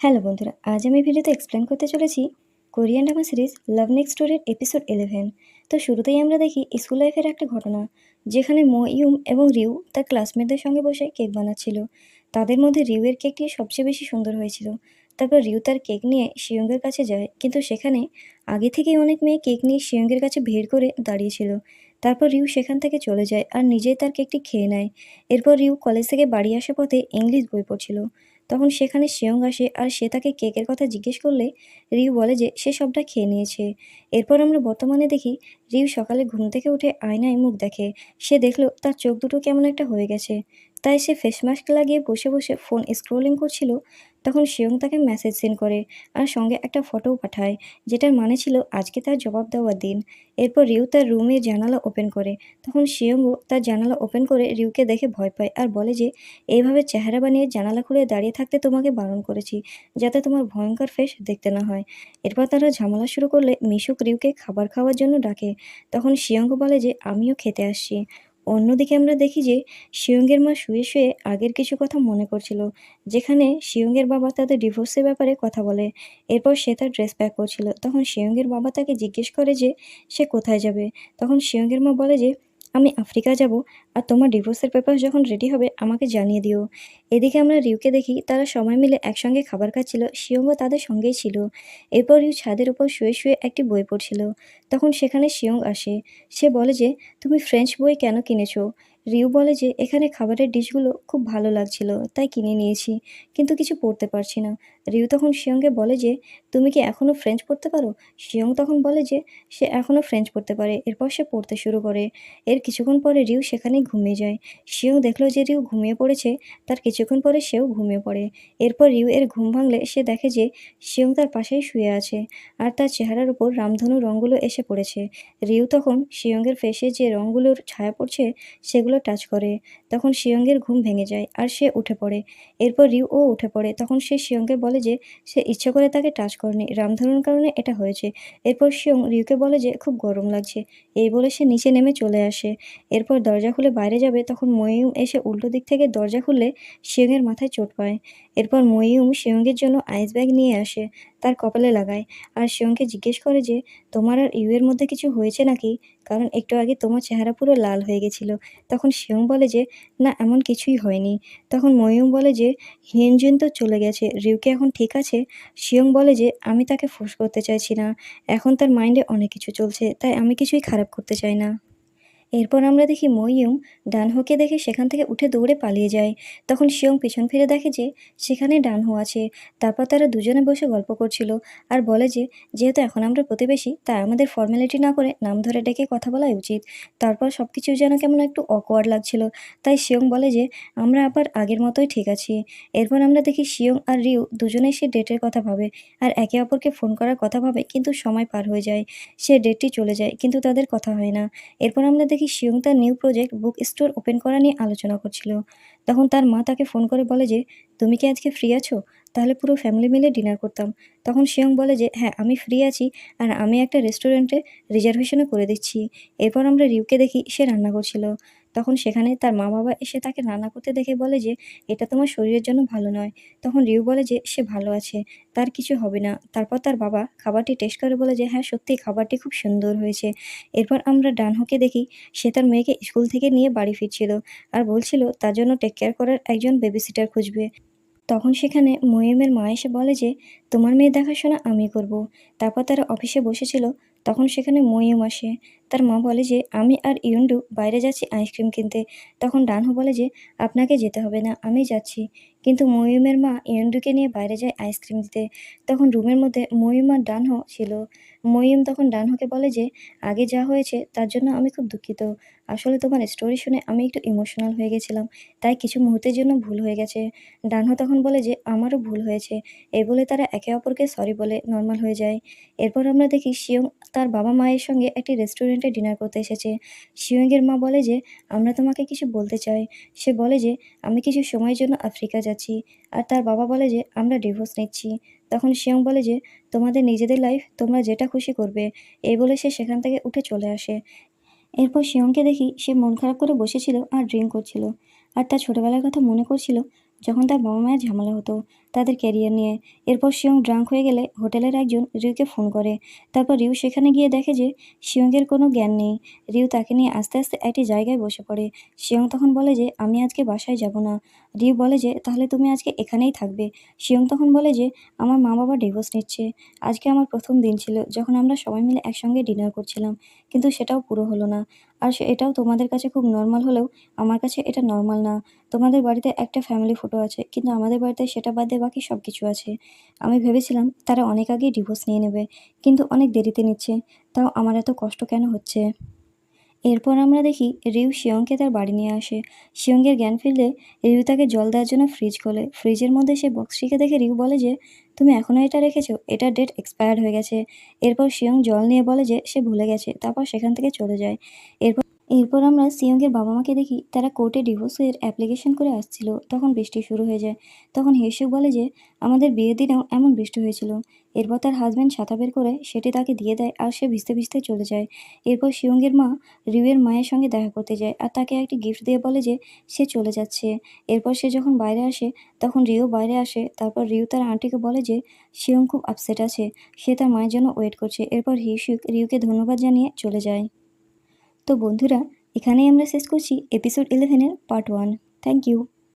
Hello বন্ধুরা, আজ আমি ভিডিওতে এক্সপ্লেন করতে চলেছি কোরিয়ান ড্রামা সিরিজ লাভ নেক্সট ডোরের এপিসোড 11। তো শুরুতেই আমরা দেখি স্কুল লাইফের একটা ঘটনা, যেখানে মো ইউম এবং রিউ তার ক্লাসমেটদের সঙ্গে বসে কেক বানাচ্ছিল। তাদের মধ্যে রিউয়ের কেকটি সবচেয়ে বেশি সুন্দর হয়েছিল। তারপর রিউ তার কেক নিয়ে শিয়ংয়ের কাছে যায়, কিন্তু সেখানে আগে থেকেই অনেক মেয়ে কেক নিয়ে শিয়ংয়ের কাছে ভিড় করে দাঁড়িয়েছিল। তারপর রিউ সেখান থেকে চলে যায় আর নিজেই তার কেকটি খেয়ে নেয়। এরপর রিউ কলেজ থেকে বাড়ি আসার পথে ইংলিশ বই পড়ছিল। তখন সেখানে শিয়ং আসে আর সে তাকে কেকের কথা জিজ্ঞেস করলে রিউ বলে যে সে সবটা খেয়ে নিয়েছে। এরপর আমরা বর্তমানে দেখি রিউ সকালে ঘুম থেকে উঠে আয়নায় মুখ দেখে। সে দেখলো তার চোখ দুটো কেমন একটা হয়ে গেছে। তাই সে ফেস মাস্ক লাগিয়ে বসে বসে ফোন স্ক্রোলিং করছিল। তখন শিয়ং তাকে মেসেজ সেন্ড করে আর সঙ্গে একটা ফটোও পাঠায়, যেটার মানে ছিল আজকে তার জবাব দেওয়ার দিন। এরপর রিউ তার রুমের জানালা ওপেন করে। তখন শিয়ংও তার জানালা ওপেন করে রিউকে দেখে ভয় পায় আর বলে যে এইভাবে চেহারা বানিয়ে জানালা খুলে দাঁড়িয়ে থাকতে তোমাকে বারণ করেছি, যাতে তোমার ভয়ঙ্কর ফেস দেখতে না হয়। এরপর তারা ঝামেলা শুরু করলে মিশুক রিউকে খাবার খাওয়ার জন্য ডাকে। তখন শিয়ঙ্গ বলে যে আমিও খেতে আসছি। অন্যদিকে আমরা দেখি যে শিয়ঙ্গের মা শুয়ে শুয়ে আগের কিছু কথা মনে করছিল, যেখানে শিয়ঙ্গের বাবা তাদের ডিভোর্সের ব্যাপারে কথা বলে। এরপর সে তার ড্রেস প্যাক করছিল। তখন শিয়ঙ্গের বাবা তাকে জিজ্ঞেস করে যে সে কোথায় যাবে। তখন শিয়ঙ্গের মা বলে যে আমি আফ্রিকা যাব, আর তোমার ডিভোর্সের পেপার যখন রেডি হবে আমাকে জানিয়ে দিও। এদিকে আমরা রিউকে দেখি তারা সবাই মিলে একসঙ্গে খাবার খাচ্ছিল, শিয়ংও তাদের সঙ্গেই ছিল। এরপর রিউ ছাদের উপর শুয়ে শুয়ে একটি বই পড়ছিল। তখন সেখানে শিয়ং আসে। সে বলে যে তুমি ফ্রেঞ্চ বই কেন কিনেছো। রিউ বলে যে এখানে খাবারের ডিশগুলো খুব ভালো লাগছিল তাই কিনে নিয়েছি, কিন্তু কিছু পড়তে পারছি না। রিউ তখন শিয়ংকে বলে যে তুমি কি এখনো ফ্রেঞ্চ পড়তে পারো। শিয়ং তখন বলে যে সে এখনো ফ্রেঞ্চ পড়তে পারে। এরপর সে পড়তে শুরু করে। এর কিছুক্ষণ পরে রিউ সেখানেই ঘুমিয়ে যায়। শিয়ং দেখলো যে রিউ ঘুমিয়ে পড়েছে। তার কিছুক্ষণ পরে সেও ঘুমিয়ে পড়ে। এরপর রিউ এর ঘুম ভাঙলে সে দেখে যে শিয়ং তার পাশেই শুয়ে আছে আর তার চেহারার উপর রামধনু রঙগুলো এসে পড়েছে। রিউ তখন শিয়ংয়ের ফেসে যে রঙগুলোর ছায়া পড়ছে সেগুলো টাচ করে। তখন শিয়ংয়ের ঘুম ভেঙে যায় আর সে উঠে পড়ে। এরপর রিউও উঠে পড়ে। তখন সে শিয়ংকে বলে যে সে ইচ্ছে করে তাকে টাচ করেনি, রামধনুর কারণে এটা হয়েছে। এরপর শিয়ং রিউকে বলে যে খুব গরম লাগছে। এই বলে সে নিচে নেমে চলে আসে। এরপর দরজা খুলে বাইরে যাবে, তখন মইয়ুম এসে উল্টো দিক থেকে দরজা খুললে শিয়ংয়ের মাথায় চোট পায়। এরপর মইয়ুম শিয়ংয়ের জন্য আইস ব্যাগ নিয়ে আসে, তার কপালে লাগায় আর শিয়ংকে জিজ্ঞেস করে যে তোমার আর ইউয়ের মধ্যে কিছু হয়েছে নাকি, কারণ একটু আগে তোমার চেহারা পুরো লাল হয়ে গেছিল। তখন শিয়ং বলে যে না, এমন কিছুই হয়নি। তখন মইয়ুম বলে যে হিয়েনজুন তো চলে গেছে, রিউকে এখন ঠিক আছে। শিয়ং বলে যে আমি তাকে ফোর্স করতে চাইছি না, এখন তার মাইন্ডে অনেক কিছু চলছে, তাই আমি কিছুই খারাপ করতে চাই না। এরপর আমরা দেখি মইয়ুম ডানহোকে দেখে সেখান থেকে উঠে দৌড়ে পালিয়ে যায়। তখন শিয়ং পিছন ফিরে দেখে যে সেখানে ডানহো আছে। তারপর তারা দুজনে বসে গল্প করছিল আর বলে যে যেহেতু এখন আমরা প্রতিবেশী, তাই আমাদের ফর্মালিটি না করে নাম ধরে ডেকে কথা বলাই উচিত। তারপর সব কিছু যেন কেমন একটু অকওয়ার্ড লাগছিল, তাই শিয়ং বলে যে আমরা আবার আগের মতোই ঠিক আছি। এরপর আমরা দেখি শিয়ং আর রিউ দুজনেই সে ডেটের কথা ভাবে আর একে অপরকে ফোন করার কথা ভাবে, কিন্তু সময় পার হয়ে যায়। সে ডেটটি চলে যায়, কিন্তু তাদের কথা হয় না। এরপর আমরা দেখি শিয়ং তার new project book store open করা নিয়ে আলোচনা করছিল। তখন তার মা তাকে ফোন করে বলে যে তুমি কি আজকে ফ্রি আছো, তাহলে পুরো ফ্যামিলি মিলে ডিনার করতাম। তখন শিয়ং বলে যে হ্যাঁ, আমি ফ্রি আছি আর আমি একটা রেস্টুরেন্টে রিজার্ভেশনও করে দিচ্ছি। এরপর আমরা রিউকে দেখি সে রান্না করছিল। তখন সেখানে তার মা বাবা এসে তাকে রান্না করতে দেখে বলে যে এটা তোমার শরীরের জন্য ভালো নয়। তখন রিউ বলে যে সে ভালো আছে, তার কিছু হবে না। তারপর তার বাবা খাবারটি টেস্ট করে বলে যে হ্যাঁ, সত্যি খাবারটি খুব সুন্দর হয়েছে। এরপর আমরা ডানহোকে দেখি সে তার মেয়েকে স্কুল থেকে নিয়ে বাড়ি ফিরছিল আর বলছিল তার জন্য টেক কেয়ার করার একজন বেবিসিটার খুঁজবে। তখন সেখানে মইয়ুমের মা এসে বলে যে তোমার মেয়ে দেখাশোনা আমি করব। তারপর তারা অফিসে বসেছিল। তখন সেখানে মইয়ুম আসে। তার মা বলে যে আমি আর ইয়ন্ডু বাইরে যাচ্ছি আইসক্রিম কিনতে। তখন ডানহো বলে যে আপনাকে যেতে হবে না, আমি যাচ্ছি। কিন্তু মইয়ুমের মা ইয়ন্ডুকে নিয়ে বাইরে যায় আইসক্রিম দিতে। তখন রুমের মধ্যে মইয়ুম আর ডানহো ছিল। মইয়ুম তখন ডানহোকে বলে যে আগে যা হয়েছে তার জন্য আমি খুব দুঃখিত। আসলে তোমার স্টোরি শুনে আমি একটু ইমোশনাল হয়ে গেছিলাম, তাই কিছু মুহূর্তের জন্য ভুল হয়ে গেছে। ডানহো তখন বলে যে আমারও ভুল হয়েছে। এই বলে তারা একে অপরকে সরি বলে নর্মাল হয়ে যায়। এরপর আমরা দেখি শিয়ং তার বাবা মায়ের সঙ্গে একটি রেস্টুরেন্টে ডিনার করতে এসেছে। শিয়ংয়ের মা বলে যে আমরা তোমাকে কিছু বলতে চাই। সে বলে যে আমি কিছু সময়ের জন্য আফ্রিকা যাচ্ছি। আর তার বাবা বলে যে আমরা ডিভোর্স নিচ্ছি। তখন শিয়ং বলে যে তোমাদের নিজেদের লাইফ, তোমরা যেটা খুশি করবে। এই বলে সে সেখান থেকে উঠে চলে আসে। এরপর শিয়ংকে দেখি সে মন খারাপ করে বসেছিল আর ড্রিঙ্ক করছিল। আর তার ছোটবেলার কথা মনে করছিল, যখন তার বাবা মায়ের ঝামেলা হতো। তাদের ক্যারিয়ার নিয়ে। এরপর শিয়ং ড্রাঙ্ক হয়ে গেলে হোটেলের একজন রিউকে ফোন করে। তারপর রিউ সেখানে গিয়ে দেখে যে শিয়ংয়ের কোনো জ্ঞান নেই। রিউ তাকে নিয়ে আস্তে আস্তে একটি জায়গায় বসে পড়ে। শিয়ং তখন বলে যে আমি আজকে বাসায় যাব না। রিউ বলে যে তাহলে তুমি আজকে এখানেই থাকবে। শিয়ং তখন বলে যে আমার মা বাবা ডিভোর্স নিচ্ছে। আজকে আমার প্রথম দিন ছিল যখন আমরা সবাই মিলে একসঙ্গে ডিনার করছিলাম, কিন্তু সেটাও পুরো হলো না। আর এটাও তোমাদের কাছে খুব নর্মাল হলেও আমার কাছে এটা নর্মাল না। তোমাদের বাড়িতে একটা ফ্যামিলি ফটো আছে, কিন্তু আমাদের বাড়িতে সেটা বাদ দিয়ে বাকি সব কিছু আছে। আমি ভেবেছিলাম তারা অনেক আগেই ডিভোর্স নিয়ে নেবে, কিন্তু অনেক দেরিতে নিচ্ছে। তাও আমার এত কষ্ট কেন হচ্ছে? এরপর আমরা দেখি রিউ শিয়ংকে তার বাড়ি নিয়ে আসে। শিয়ংয়ের জ্ঞান ফিরলে রিউ তাকে জল দেওয়ার জন্য ফ্রিজ খোলে। ফ্রিজের মধ্যে সে বক্সটিকে দেখে রিউ বলে যে তুমি এখনও এটা রেখেছো, এটার ডেট এক্সপায়ার্ড হয়ে গেছে। এরপর শিয়ং জল নিয়ে বলে যে সে ভুলে গেছে, তারপর সেখান থেকে চলে যায়। এরপর এরপর আমরা শিয়ংয়ের বাবা মাকে দেখি তারা কোর্টে ডিভোর্সের অ্যাপ্লিকেশন করে আসছিল। তখন বৃষ্টি শুরু হয়ে যায়। তখন হিসু বলে যে আমাদের বিয়ের দিনেও এমন বৃষ্টি হয়েছিল। এরপর তার হাজব্যান্ড ছাতা বের করে সেটি তাকে দিয়ে দেয় আর সে ভিজতে ভিজতে চলে যায়। এরপর শিয়ংয়ের মা রিউয়ের মায়ের সঙ্গে দেখা করতে যায় আর তাকে একটি গিফট দিয়ে বলে যে সে চলে যাচ্ছে। এরপর সে যখন বাইরে আসে তখন রিউ বাইরে আসে। তারপর রিউ তার আন্টিকে বলে যে শিয়ং খুব আপসেট আছে, সে তার মায়ের জন্য ওয়েট করছে। এরপর হিসুক রিউকে ধন্যবাদ জানিয়ে চলে যায়। তো বন্ধুরা, এখানেই আমরা শেষ করছি এপিসোড 11-এর পার্ট 1। Thank you.